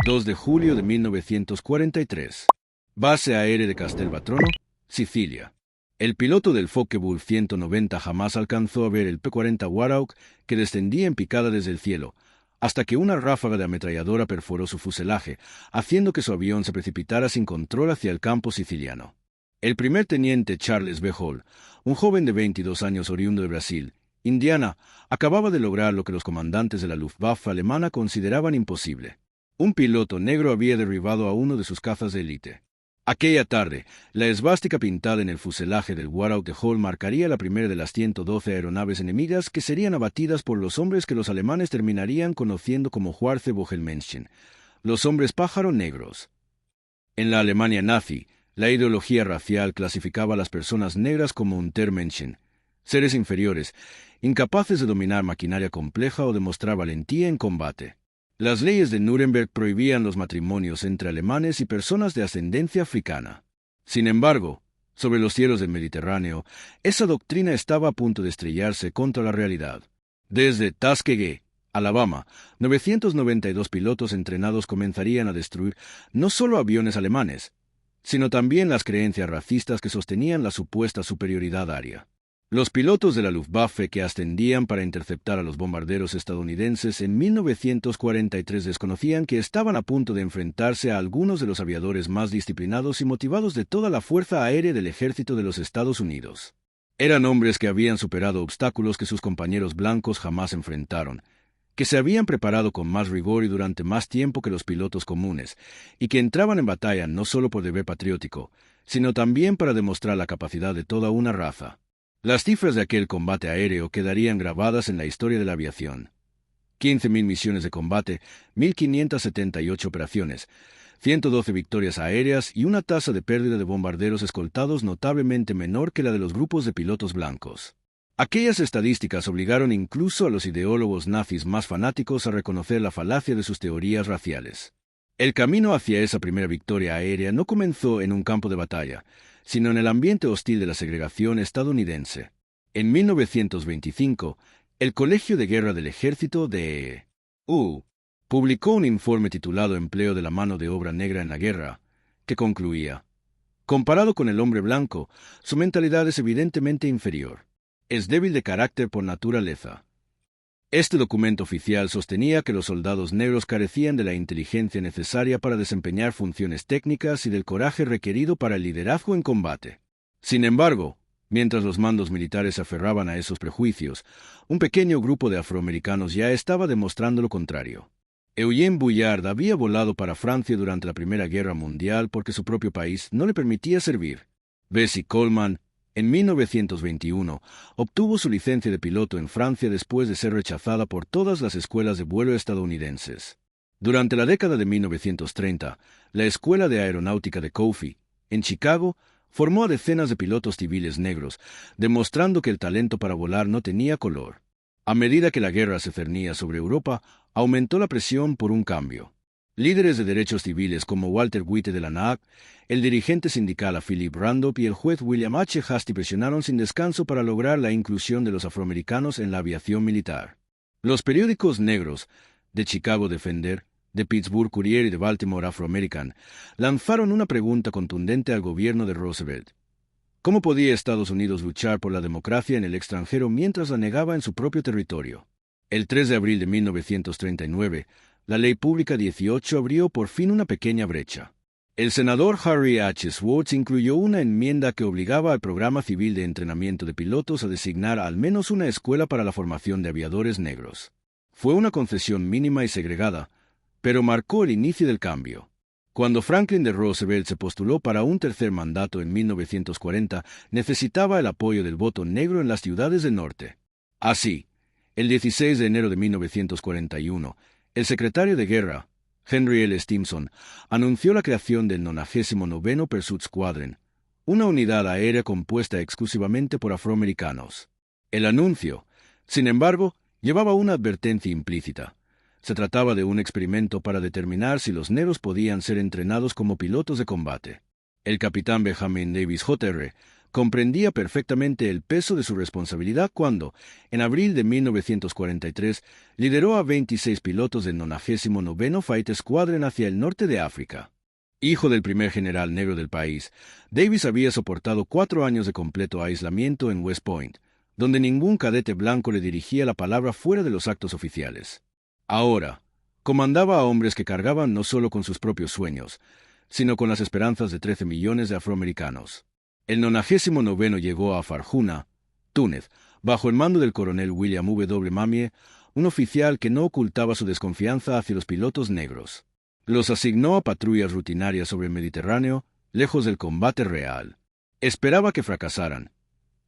2 de julio de 1943. Base aérea de Castelvetrano, Sicilia. El piloto del Focke-Wulf 190 jamás alcanzó a ver el P-40 Warhawk que descendía en picada desde el cielo, hasta que una ráfaga de ametralladora perforó su fuselaje, haciendo que su avión se precipitara sin control hacia el campo siciliano. El primer teniente Charles B. Hall, un joven de 22 años oriundo de Brasil, Indiana, acababa de lograr lo que los comandantes de la Luftwaffe alemana consideraban imposible. Un piloto negro había derribado a uno de sus cazas de élite. Aquella tarde, la esvástica pintada en el fuselaje del Warhawk de Hall marcaría la primera de las 112 aeronaves enemigas que serían abatidas por los hombres que los alemanes terminarían conociendo como Schwarze Vogelmännchen, los hombres pájaro negros. En la Alemania nazi, la ideología racial clasificaba a las personas negras como Untermenschen, seres inferiores, incapaces de dominar maquinaria compleja o demostrar valentía en combate. Las leyes de Nuremberg prohibían los matrimonios entre alemanes y personas de ascendencia africana. Sin embargo, sobre los cielos del Mediterráneo, esa doctrina estaba a punto de estrellarse contra la realidad. Desde Tuskegee, Alabama, 992 pilotos entrenados comenzarían a destruir no solo aviones alemanes, sino también las creencias racistas que sostenían la supuesta superioridad aria. Los pilotos de la Luftwaffe que ascendían para interceptar a los bombarderos estadounidenses en 1943 desconocían que estaban a punto de enfrentarse a algunos de los aviadores más disciplinados y motivados de toda la Fuerza Aérea del Ejército de los Estados Unidos. Eran hombres que habían superado obstáculos que sus compañeros blancos jamás enfrentaron, que se habían preparado con más rigor y durante más tiempo que los pilotos comunes, y que entraban en batalla no solo por deber patriótico, sino también para demostrar la capacidad de toda una raza. Las cifras de aquel combate aéreo quedarían grabadas en la historia de la aviación. 15.000 misiones de combate, 1.578 operaciones, 112 victorias aéreas y una tasa de pérdida de bombarderos escoltados notablemente menor que la de los grupos de pilotos blancos. Aquellas estadísticas obligaron incluso a los ideólogos nazis más fanáticos a reconocer la falacia de sus teorías raciales. El camino hacia esa primera victoria aérea no comenzó en un campo de batalla, sino en el ambiente hostil de la segregación estadounidense. En 1925, el Colegio de Guerra del Ejército de publicó un informe titulado Empleo de la mano de obra negra en la guerra, que concluía: comparado con el hombre blanco, su mentalidad es evidentemente inferior. Es débil de carácter por naturaleza. Este documento oficial sostenía que los soldados negros carecían de la inteligencia necesaria para desempeñar funciones técnicas y del coraje requerido para el liderazgo en combate. Sin embargo, mientras los mandos militares se aferraban a esos prejuicios, un pequeño grupo de afroamericanos ya estaba demostrando lo contrario. Eugene Bullard había volado para Francia durante la Primera Guerra Mundial porque su propio país no le permitía servir. Bessie Coleman, en 1921, obtuvo su licencia de piloto en Francia después de ser rechazada por todas las escuelas de vuelo estadounidenses. Durante la década de 1930, la Escuela de Aeronáutica de Coffee, en Chicago, formó a decenas de pilotos civiles negros, demostrando que el talento para volar no tenía color. A medida que la guerra se cernía sobre Europa, aumentó la presión por un cambio. Líderes de derechos civiles como Walter Witte de la NAAC, el dirigente sindical Philip Randolph y el juez William H. Hastie presionaron sin descanso para lograr la inclusión de los afroamericanos en la aviación militar. Los periódicos negros, de Chicago Defender, de Pittsburgh Courier y de Baltimore Afro-American, lanzaron una pregunta contundente al gobierno de Roosevelt. ¿Cómo podía Estados Unidos luchar por la democracia en el extranjero mientras la negaba en su propio territorio? El 3 de abril de 1939, la Ley Pública 18 abrió por fin una pequeña brecha. El senador Harry H. Swartz incluyó una enmienda que obligaba al programa civil de entrenamiento de pilotos a designar al menos una escuela para la formación de aviadores negros. Fue una concesión mínima y segregada, pero marcó el inicio del cambio. Cuando Franklin D. Roosevelt se postuló para un tercer mandato en 1940, necesitaba el apoyo del voto negro en las ciudades del norte. Así, el 16 de enero de 1941, el secretario de Guerra, Henry L. Stimson, anunció la creación del 99º Pursuit Squadron, una unidad aérea compuesta exclusivamente por afroamericanos. El anuncio, sin embargo, llevaba una advertencia implícita. Se trataba de un experimento para determinar si los negros podían ser entrenados como pilotos de combate. El capitán Benjamin Davis Jr., Comprendía perfectamente el peso de su responsabilidad cuando, en abril de 1943, lideró a 26 pilotos del 99º Fighter Squadron hacia el norte de África. Hijo del primer general negro del país, Davis había soportado 4 años de completo aislamiento en West Point, donde ningún cadete blanco le dirigía la palabra fuera de los actos oficiales. Ahora, comandaba a hombres que cargaban no solo con sus propios sueños, sino con las esperanzas de 13 millones de afroamericanos. El 99º llegó a Farjuna, Túnez, bajo el mando del coronel William W. Mamie, un oficial que no ocultaba su desconfianza hacia los pilotos negros. Los asignó a patrullas rutinarias sobre el Mediterráneo, lejos del combate real. Esperaba que fracasaran,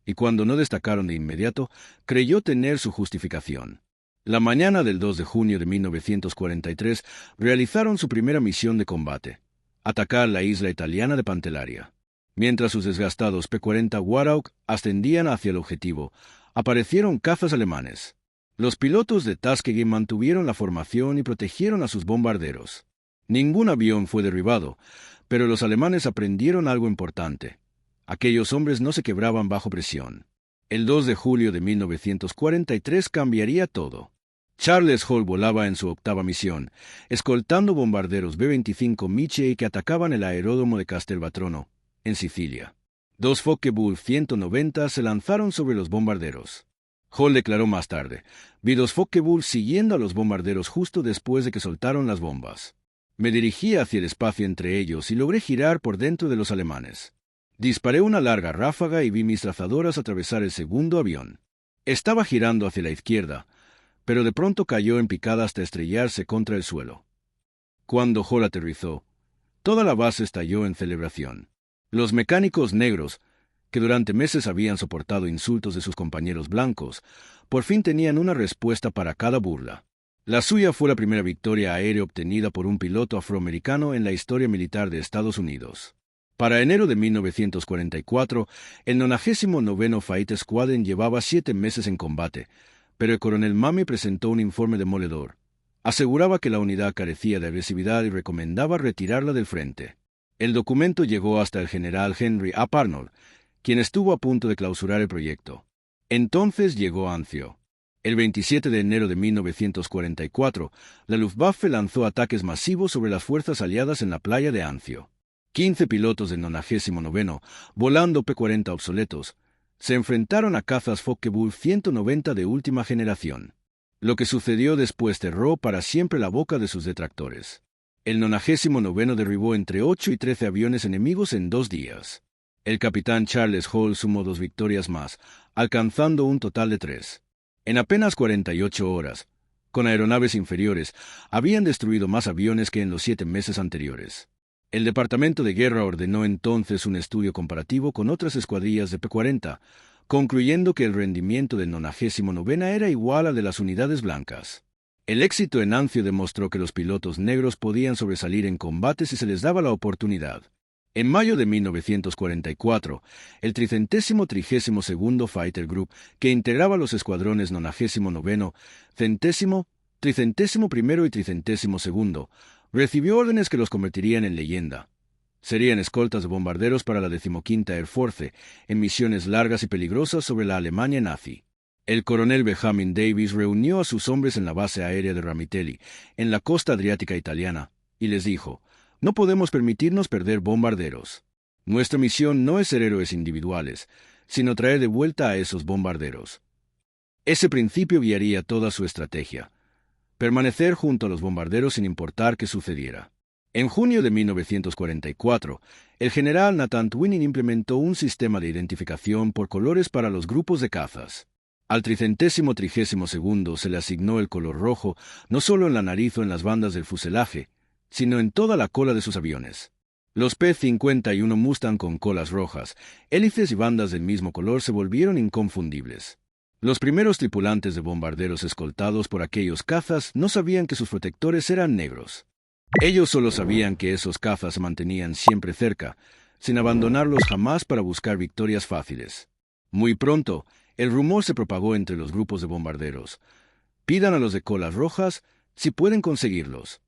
y cuando no destacaron de inmediato, creyó tener su justificación. La mañana del 2 de junio de 1943 realizaron su primera misión de combate: atacar la isla italiana de Pantellaria. Mientras sus desgastados P-40 Warhawk ascendían hacia el objetivo, aparecieron cazas alemanes. Los pilotos de Tuskegee mantuvieron la formación y protegieron a sus bombarderos. Ningún avión fue derribado, pero los alemanes aprendieron algo importante: aquellos hombres no se quebraban bajo presión. El 2 de julio de 1943 cambiaría todo. Charles Hall volaba en su octava misión, escoltando bombarderos B-25 Mitchell que atacaban el aeródromo de Castelvetrano, en Sicilia. 2 Focke-Wulf 190 se lanzaron sobre los bombarderos. Hall declaró más tarde: vi 2 Focke-Wulf siguiendo a los bombarderos justo después de que soltaron las bombas. Me dirigí hacia el espacio entre ellos y logré girar por dentro de los alemanes. Disparé una larga ráfaga y vi mis trazadoras atravesar el segundo avión. Estaba girando hacia la izquierda, pero de pronto cayó en picada hasta estrellarse contra el suelo. Cuando Hall aterrizó, toda la base estalló en celebración. Los mecánicos negros, que durante meses habían soportado insultos de sus compañeros blancos, por fin tenían una respuesta para cada burla. La suya fue la primera victoria aérea obtenida por un piloto afroamericano en la historia militar de Estados Unidos. Para enero de 1944, el 99º Fighter Squadron llevaba 7 meses en combate, pero el coronel Mamie presentó un informe demoledor. Aseguraba que la unidad carecía de agresividad y recomendaba retirarla del frente. El documento llegó hasta el general Henry A. Arnold, quien estuvo a punto de clausurar el proyecto. Entonces llegó Anzio. El 27 de enero de 1944, la Luftwaffe lanzó ataques masivos sobre las fuerzas aliadas en la playa de Anzio. 15 pilotos del 99º, volando P-40 obsoletos, se enfrentaron a cazas Focke-Wulf 190 de última generación. Lo que sucedió después cerró para siempre la boca de sus detractores. El 99º derribó entre 8 y 13 aviones enemigos en 2 días. El capitán Charles Hall sumó 2 victorias más, alcanzando un total de 3. En apenas 48 horas, con aeronaves inferiores, habían destruido más aviones que en los 7 meses anteriores. El Departamento de Guerra ordenó entonces un estudio comparativo con otras escuadrillas de P-40, concluyendo que el rendimiento del 99º era igual al de las unidades blancas. El éxito en Anzio demostró que los pilotos negros podían sobresalir en combate si se les daba la oportunidad. En mayo de 1944, el 332º Fighter Group, que integraba los escuadrones 99º, 100º, 301º y 302º, recibió órdenes que los convertirían en leyenda. Serían escoltas de bombarderos para la 15ª Air Force, en misiones largas y peligrosas sobre la Alemania nazi. El coronel Benjamin Davis reunió a sus hombres en la base aérea de Ramitelli, en la costa adriática italiana, y les dijo: no podemos permitirnos perder bombarderos. Nuestra misión no es ser héroes individuales, sino traer de vuelta a esos bombarderos. Ese principio guiaría toda su estrategia: permanecer junto a los bombarderos sin importar qué sucediera. En junio de 1944, el general Nathan Twining implementó un sistema de identificación por colores para los grupos de cazas. Al 332º se le asignó el color rojo, no solo en la nariz o en las bandas del fuselaje, sino en toda la cola de sus aviones. Los P-51 Mustang con colas rojas, hélices y bandas del mismo color se volvieron inconfundibles. Los primeros tripulantes de bombarderos escoltados por aquellos cazas no sabían que sus protectores eran negros. Ellos solo sabían que esos cazas se mantenían siempre cerca, sin abandonarlos jamás para buscar victorias fáciles. Muy pronto, el rumor se propagó entre los grupos de bombarderos: pidan a los de colas rojas si pueden conseguirlos.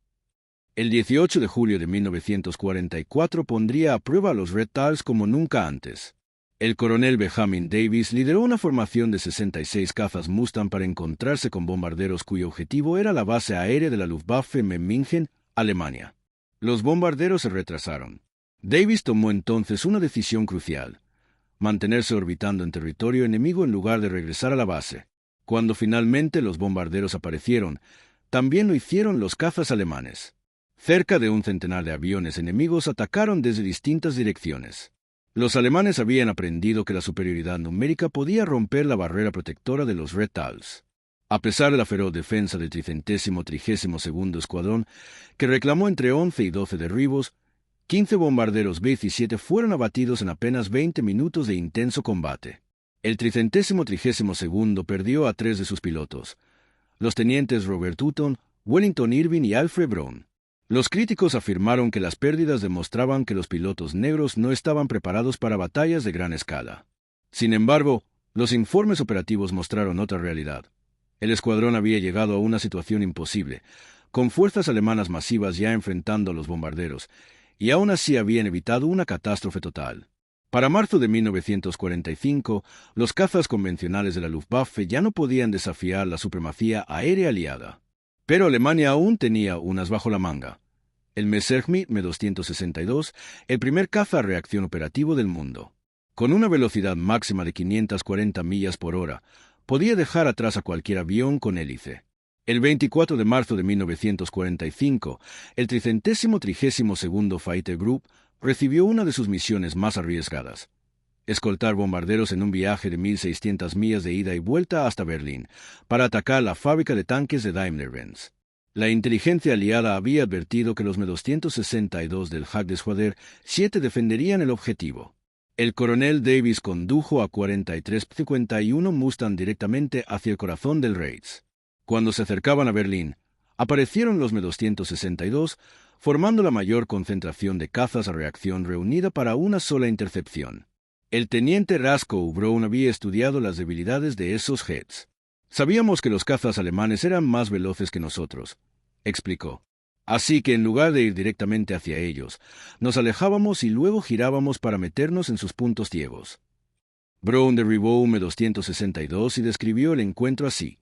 El 18 de julio de 1944 pondría a prueba a los Red Tars como nunca antes. El coronel Benjamin Davis lideró una formación de 66 cazas Mustang para encontrarse con bombarderos cuyo objetivo era la base aérea de la Luftwaffe en Memmingen, Alemania. Los bombarderos se retrasaron. Davis tomó entonces una decisión crucial: mantenerse orbitando en territorio enemigo en lugar de regresar a la base. Cuando finalmente los bombarderos aparecieron, también lo hicieron los cazas alemanes. Cerca de un centenar de aviones enemigos atacaron desde distintas direcciones. Los alemanes habían aprendido que la superioridad numérica podía romper la barrera protectora de los Red Tals. A pesar de la feroz defensa del 332º Escuadrón, que reclamó entre 11 y 12 derribos, 15 bombarderos B-17 fueron abatidos en apenas 20 minutos de intenso combate. El 332º perdió a 3 de sus pilotos, los tenientes Robert Hutton, Wellington Irving y Alfred Brown. Los críticos afirmaron que las pérdidas demostraban que los pilotos negros no estaban preparados para batallas de gran escala. Sin embargo, los informes operativos mostraron otra realidad. El escuadrón había llegado a una situación imposible, con fuerzas alemanas masivas ya enfrentando a los bombarderos, y aún así habían evitado una catástrofe total. Para marzo de 1945, los cazas convencionales de la Luftwaffe ya no podían desafiar la supremacía aérea aliada. Pero Alemania aún tenía unas bajo la manga: el Messerschmitt Me-262, el primer caza a reacción operativo del mundo. Con una velocidad máxima de 540 millas por hora, podía dejar atrás a cualquier avión con hélice. El 24 de marzo de 1945, el 332º Fighter Group recibió una de sus misiones más arriesgadas: escoltar bombarderos en un viaje de 1.600 millas de ida y vuelta hasta Berlín, para atacar la fábrica de tanques de Daimler-Benz. La inteligencia aliada había advertido que los Me-262 del Jagdgeschwader 7 defenderían el objetivo. El coronel Davis condujo a 43-51 Mustang directamente hacia el corazón del Reichs. Cuando se acercaban a Berlín, aparecieron los Me-262, formando la mayor concentración de cazas a reacción reunida para una sola intercepción. El teniente Raskow Brown había estudiado las debilidades de esos jets. Sabíamos que los cazas alemanes eran más veloces que nosotros, explicó. Así que en lugar de ir directamente hacia ellos, nos alejábamos y luego girábamos para meternos en sus puntos ciegos. Brown derribó un Me-262 y describió el encuentro así: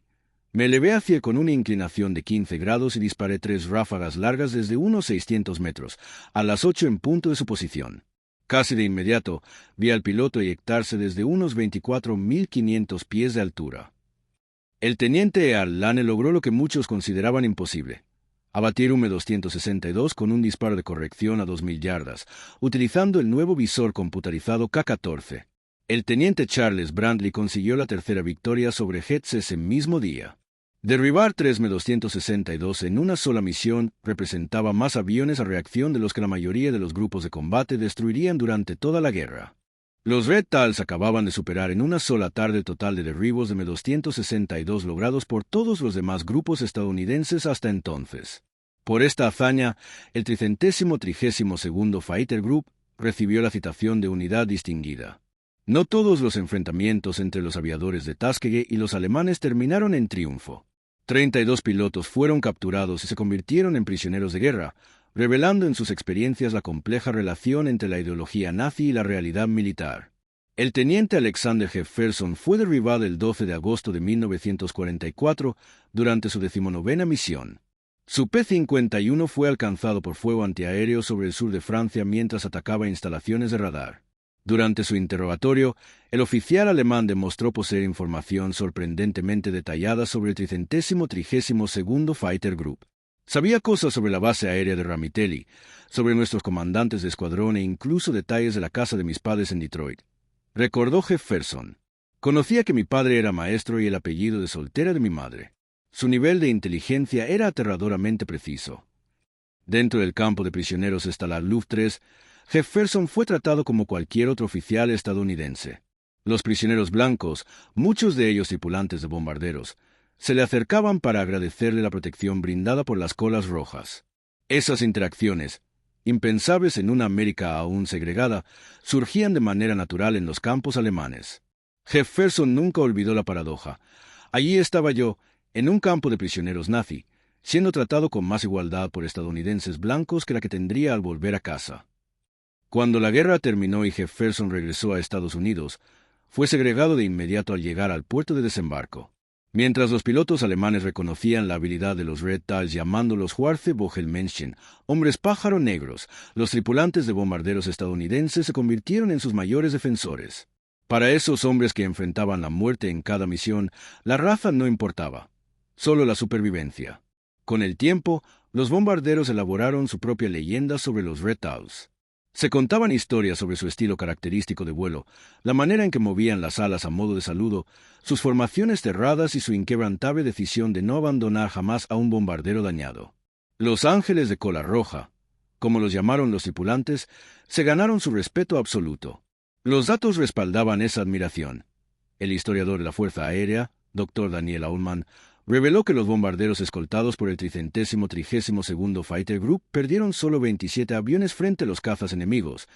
me elevé hacia con una inclinación de 15 grados y disparé 3 ráfagas largas desde unos 600 metros, a las 8 en punto de su posición. Casi de inmediato, vi al piloto eyectarse desde unos 24.500 pies de altura. El teniente Earl Lane logró lo que muchos consideraban imposible: abatir un Me-262 con un disparo de corrección a 2.000 yardas, utilizando el nuevo visor computarizado K-14. El teniente Charles Brantley consiguió la tercera victoria sobre jets ese mismo día. Derribar 3 Me-262 en una sola misión representaba más aviones a reacción de los que la mayoría de los grupos de combate destruirían durante toda la guerra. Los Red Tals acababan de superar en una sola tarde el total de derribos de Me-262 logrados por todos los demás grupos estadounidenses hasta entonces. Por esta hazaña, el 332º Fighter Group recibió la citación de Unidad Distinguida. No todos los enfrentamientos entre los aviadores de Tuskegee y los alemanes terminaron en triunfo. 32 pilotos fueron capturados y se convirtieron en prisioneros de guerra, revelando en sus experiencias la compleja relación entre la ideología nazi y la realidad militar. El teniente Alexander Jefferson fue derribado el 12 de agosto de 1944 durante su 19ª misión. Su P-51 fue alcanzado por fuego antiaéreo sobre el sur de Francia mientras atacaba instalaciones de radar. Durante su interrogatorio, el oficial alemán demostró poseer información sorprendentemente detallada sobre el 332º Fighter Group. Sabía cosas sobre la base aérea de Ramitelli, sobre nuestros comandantes de escuadrón e incluso detalles de la casa de mis padres en Detroit. Recordó Jefferson: conocía que mi padre era maestro y el apellido de soltera de mi madre. Su nivel de inteligencia era aterradoramente preciso. Dentro del campo de prisioneros estalar Luft 3, Jefferson fue tratado como cualquier otro oficial estadounidense. Los prisioneros blancos, muchos de ellos tripulantes de bombarderos, se le acercaban para agradecerle la protección brindada por las colas rojas. Esas interacciones, impensables en una América aún segregada, surgían de manera natural en los campos alemanes. Jefferson nunca olvidó la paradoja: allí estaba yo, en un campo de prisioneros nazi, siendo tratado con más igualdad por estadounidenses blancos que la que tendría al volver a casa. Cuando la guerra terminó y Jefferson regresó a Estados Unidos, fue segregado de inmediato al llegar al puerto de desembarco. Mientras los pilotos alemanes reconocían la habilidad de los Red Tails llamándolos Schwarze Vogelmenschen, hombres pájaro negros, los tripulantes de bombarderos estadounidenses se convirtieron en sus mayores defensores. Para esos hombres que enfrentaban la muerte en cada misión, la raza no importaba, solo la supervivencia. Con el tiempo, los bombarderos elaboraron su propia leyenda sobre los Red Tails. Se contaban historias sobre su estilo característico de vuelo, la manera en que movían las alas a modo de saludo, sus formaciones cerradas y su inquebrantable decisión de no abandonar jamás a un bombardero dañado. Los ángeles de cola roja, como los llamaron los tripulantes, se ganaron su respeto absoluto. Los datos respaldaban esa admiración. El historiador de la Fuerza Aérea, Dr. Daniel Aumann, reveló que los bombarderos escoltados por el 332º Fighter Group perdieron solo 27 aviones frente a los cazas enemigos,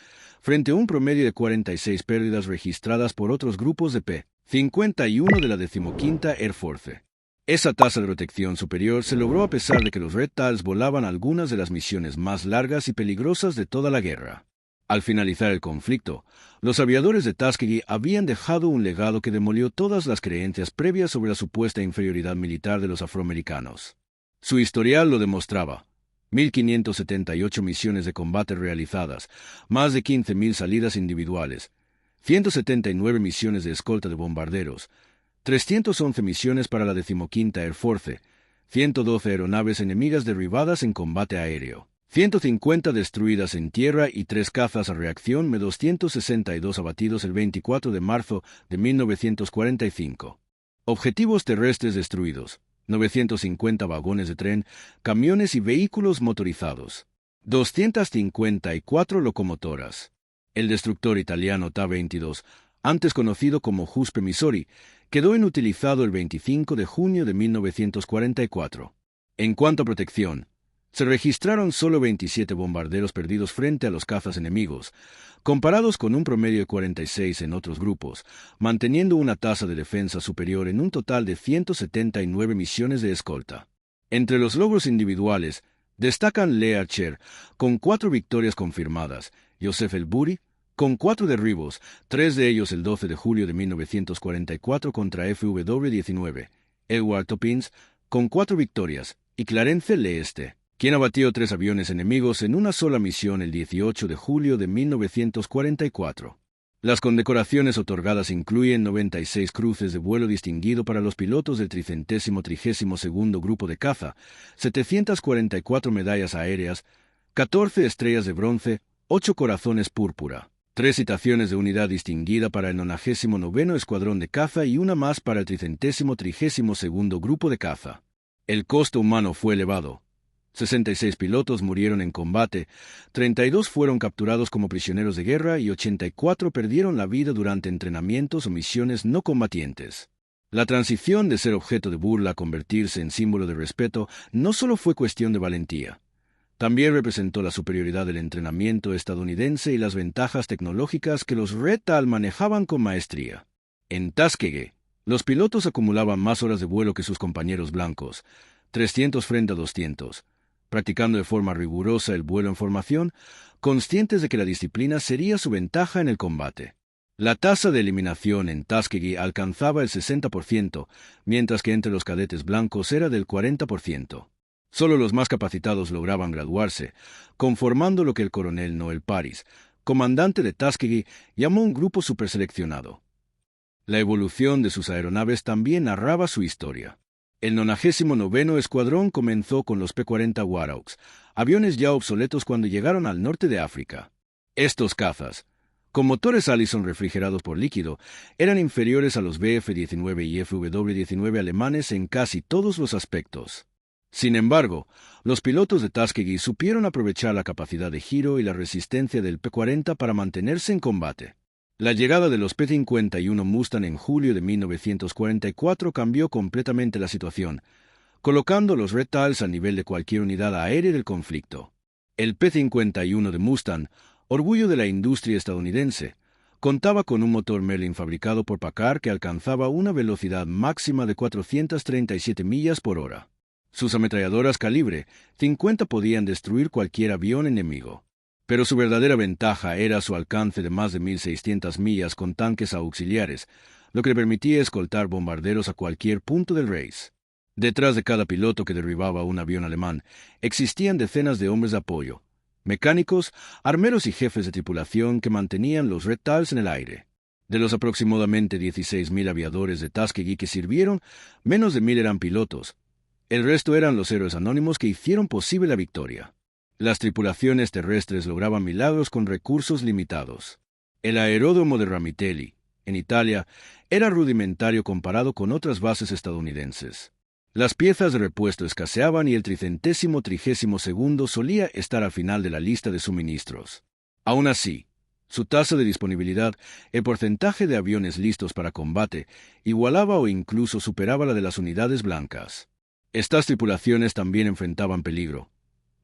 frente a un promedio de 46 pérdidas registradas por otros grupos de P-51 de la 15ª Air Force. Esa tasa de protección superior se logró a pesar de que los Red Tails volaban algunas de las misiones más largas y peligrosas de toda la guerra. Al finalizar el conflicto, los aviadores de Tuskegee habían dejado un legado que demolió todas las creencias previas sobre la supuesta inferioridad militar de los afroamericanos. Su historial lo demostraba: 1.578 misiones de combate realizadas, más de 15.000 salidas individuales, 179 misiones de escolta de bombarderos, 311 misiones para la 15ª Air Force, 112 aeronaves enemigas derribadas en combate aéreo, 150 destruidas en tierra y 3 cazas a reacción M-262 abatidos el 24 de marzo de 1945. Objetivos terrestres destruidos: 950 vagones de tren, camiones y vehículos motorizados, 254 locomotoras. El destructor italiano Ta-22, antes conocido como Giuseppe Missouri, quedó inutilizado el 25 de junio de 1944. En cuanto a protección, se registraron solo 27 bombarderos perdidos frente a los cazas enemigos, comparados con un promedio de 46 en otros grupos, manteniendo una tasa de defensa superior en un total de 179 misiones de escolta. Entre los logros individuales, destacan Lee Archer, con 4 victorias confirmadas, Joseph Elburi, con 4 derribos, 3 de ellos el 12 de julio de 1944 contra FW-19, Edward Toppins, con 4 victorias, y Clarence Leeste, quien abatió 3 aviones enemigos en una sola misión el 18 de julio de 1944. Las condecoraciones otorgadas incluyen 96 cruces de vuelo distinguido para los pilotos del 332º Grupo de Caza, 744 medallas aéreas, 14 estrellas de bronce, 8 corazones púrpura, 3 citaciones de unidad distinguida para el 99º Escuadrón de Caza y una más para el 332º Grupo de Caza. El costo humano fue elevado. 66 pilotos murieron en combate, 32 fueron capturados como prisioneros de guerra y 84 perdieron la vida durante entrenamientos o misiones no combatientes. La transición de ser objeto de burla a convertirse en símbolo de respeto no solo fue cuestión de valentía, también representó la superioridad del entrenamiento estadounidense y las ventajas tecnológicas que los Red Tail manejaban con maestría. En Tuskegee, los pilotos acumulaban más horas de vuelo que sus compañeros blancos, 300 frente a 200, practicando de forma rigurosa el vuelo en formación, conscientes de que la disciplina sería su ventaja en el combate. La tasa de eliminación en Tuskegee alcanzaba el 60%, mientras que entre los cadetes blancos era del 40%. Solo los más capacitados lograban graduarse, conformando lo que el coronel Noel Paris, comandante de Tuskegee, llamó un grupo superseleccionado. La evolución de sus aeronaves también narraba su historia. El 99º Escuadrón comenzó con los P-40 Warhawks, aviones ya obsoletos cuando llegaron al norte de África. Estos cazas, con motores Allison refrigerados por líquido, eran inferiores a los Bf-19 y FW-19 alemanes en casi todos los aspectos. Sin embargo, los pilotos de Tuskegee supieron aprovechar la capacidad de giro y la resistencia del P-40 para mantenerse en combate. La llegada de los P-51 Mustang en julio de 1944 cambió completamente la situación, colocando los Red Tails a nivel de cualquier unidad aérea del conflicto. El P-51 de Mustang, orgullo de la industria estadounidense, contaba con un motor Merlin fabricado por Packard que alcanzaba una velocidad máxima de 437 millas por hora. Sus ametralladoras calibre 50 podían destruir cualquier avión enemigo. Pero su verdadera ventaja era su alcance de más de 1.600 millas con tanques auxiliares, lo que le permitía escoltar bombarderos a cualquier punto del Reich. Detrás de cada piloto que derribaba un avión alemán, existían decenas de hombres de apoyo, mecánicos, armeros y jefes de tripulación que mantenían los Reptiles en el aire. De los aproximadamente 16.000 aviadores de Tuskegee que sirvieron, menos de 1.000 eran pilotos. El resto eran los héroes anónimos que hicieron posible la victoria. Las tripulaciones terrestres lograban milagros con recursos limitados. El aeródromo de Ramitelli, en Italia, era rudimentario comparado con otras bases estadounidenses. Las piezas de repuesto escaseaban y el 332º solía estar al final de la lista de suministros. Aún así, su tasa de disponibilidad, el porcentaje de aviones listos para combate, igualaba o incluso superaba la de las unidades blancas. Estas tripulaciones también enfrentaban peligro.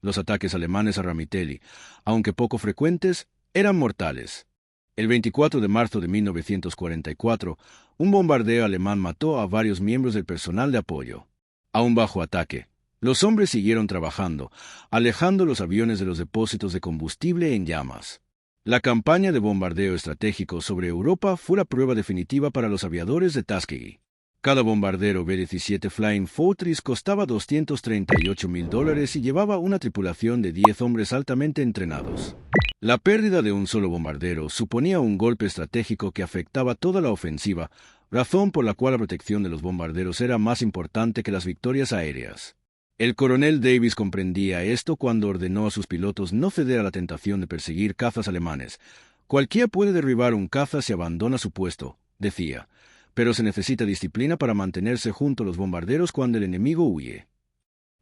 Los ataques alemanes a Ramitelli, aunque poco frecuentes, eran mortales. El 24 de marzo de 1944, un bombardeo alemán mató a varios miembros del personal de apoyo. Aún bajo ataque, los hombres siguieron trabajando, alejando los aviones de los depósitos de combustible en llamas. La campaña de bombardeo estratégico sobre Europa fue la prueba definitiva para los aviadores de Tuskegee. Cada bombardero B-17 Flying Fortress costaba $238,000 y llevaba una tripulación de 10 hombres altamente entrenados. La pérdida de un solo bombardero suponía un golpe estratégico que afectaba toda la ofensiva, razón por la cual la protección de los bombarderos era más importante que las victorias aéreas. El coronel Davis comprendía esto cuando ordenó a sus pilotos no ceder a la tentación de perseguir cazas alemanes. Cualquiera puede derribar un caza si abandona su puesto, decía, pero se necesita disciplina para mantenerse junto a los bombarderos cuando el enemigo huye.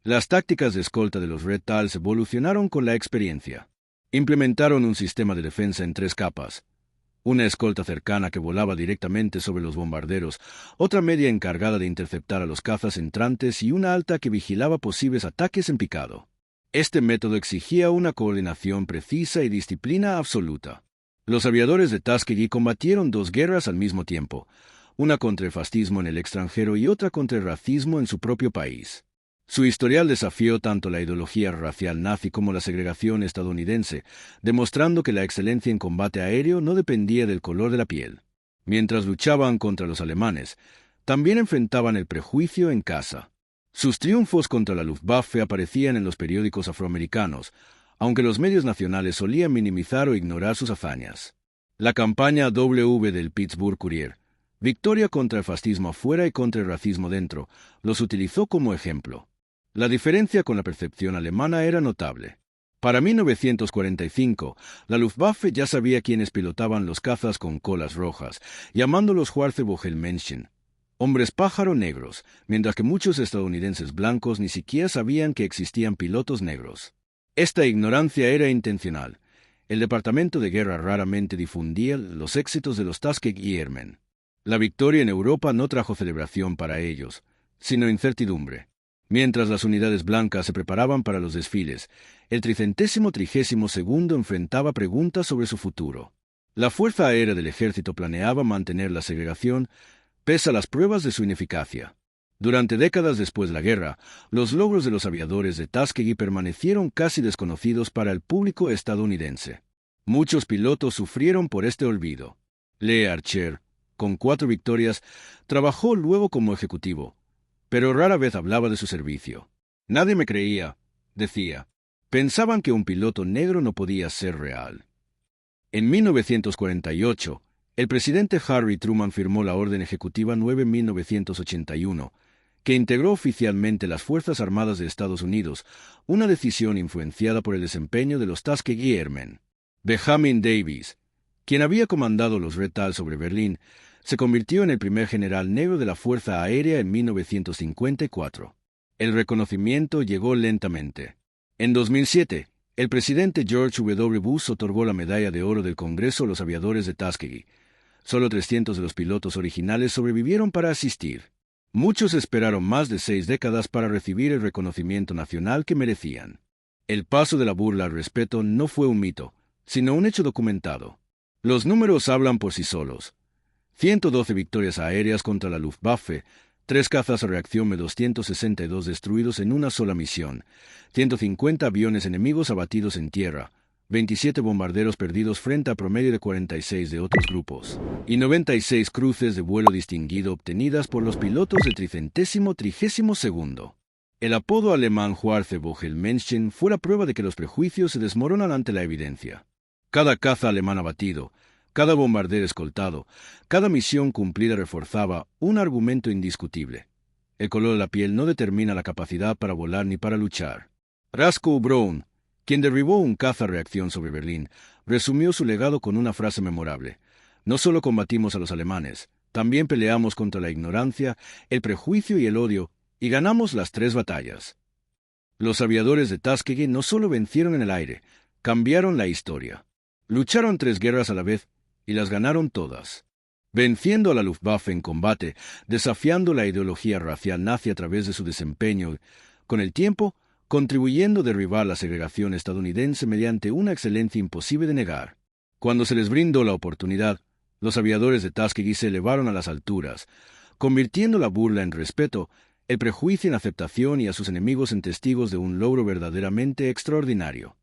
Las tácticas de escolta de los Reptiles evolucionaron con la experiencia. Implementaron un sistema de defensa en 3 capas. Una escolta cercana que volaba directamente sobre los bombarderos, otra media encargada de interceptar a los cazas entrantes y una alta que vigilaba posibles ataques en picado. Este método exigía una coordinación precisa y disciplina absoluta. Los aviadores de Tuskegee combatieron 2 guerras al mismo tiempo, una contra el fascismo en el extranjero y otra contra el racismo en su propio país. Su historial desafió tanto la ideología racial nazi como la segregación estadounidense, demostrando que la excelencia en combate aéreo no dependía del color de la piel. Mientras luchaban contra los alemanes, también enfrentaban el prejuicio en casa. Sus triunfos contra la Luftwaffe aparecían en los periódicos afroamericanos, aunque los medios nacionales solían minimizar o ignorar sus hazañas. La campaña W del Pittsburgh Courier, victoria contra el fascismo afuera y contra el racismo dentro, los utilizó como ejemplo. La diferencia con la percepción alemana era notable. Para 1945, la Luftwaffe ya sabía quiénes pilotaban los cazas con colas rojas, llamándolos Schwarze-Vogelmännchen, hombres pájaro negros, mientras que muchos estadounidenses blancos ni siquiera sabían que existían pilotos negros. Esta ignorancia era intencional. El Departamento de Guerra raramente difundía los éxitos de los Tuskegee Airmen. La victoria en Europa no trajo celebración para ellos, sino incertidumbre. Mientras las unidades blancas se preparaban para los desfiles, el 332º enfrentaba preguntas sobre su futuro. La Fuerza Aérea del Ejército planeaba mantener la segregación, pese a las pruebas de su ineficacia. Durante décadas después de la guerra, los logros de los aviadores de Tuskegee permanecieron casi desconocidos para el público estadounidense. Muchos pilotos sufrieron por este olvido. Lee Archer, con 4 victorias, trabajó luego como ejecutivo, pero rara vez hablaba de su servicio. Nadie me creía, decía. Pensaban que un piloto negro no podía ser real. En 1948, el presidente Harry Truman firmó la Orden Ejecutiva 9-1981, que integró oficialmente las Fuerzas Armadas de Estados Unidos, una decisión influenciada por el desempeño de los Tuskegee Airmen. Benjamin Davis, quien había comandado los Reptiles sobre Berlín, se convirtió en el primer general negro de la Fuerza Aérea en 1954. El reconocimiento llegó lentamente. En 2007, el presidente George W. Bush otorgó la Medalla de Oro del Congreso a los aviadores de Tuskegee. Solo 300 de los pilotos originales sobrevivieron para asistir. Muchos esperaron más de 6 décadas para recibir el reconocimiento nacional que merecían. El paso de la burla al respeto no fue un mito, sino un hecho documentado. Los números hablan por sí solos. 112 victorias aéreas contra la Luftwaffe, 3 cazas a reacción M-262 destruidos en una sola misión, 150 aviones enemigos abatidos en tierra, 27 bombarderos perdidos frente a promedio de 46 de otros grupos, y 96 cruces de vuelo distinguido obtenidas por los pilotos del 332º. El apodo alemán Schwarze-Bogelmännchen fue la prueba de que los prejuicios se desmoronan ante la evidencia. Cada caza alemán abatido, cada bombardero escoltado, cada misión cumplida reforzaba un argumento indiscutible. El color de la piel no determina la capacidad para volar ni para luchar. Roscoe Brown, quien derribó un caza-reacción sobre Berlín, resumió su legado con una frase memorable: «No solo combatimos a los alemanes, también peleamos contra la ignorancia, el prejuicio y el odio, y ganamos las 3 batallas». Los aviadores de Tuskegee no solo vencieron en el aire, cambiaron la historia. Lucharon 3 guerras a la vez y las ganaron todas. Venciendo a la Luftwaffe en combate, desafiando la ideología racial nazi a través de su desempeño, con el tiempo, contribuyendo a derribar la segregación estadounidense mediante una excelencia imposible de negar. Cuando se les brindó la oportunidad, los aviadores de Tuskegee se elevaron a las alturas, convirtiendo la burla en respeto, el prejuicio en aceptación y a sus enemigos en testigos de un logro verdaderamente extraordinario.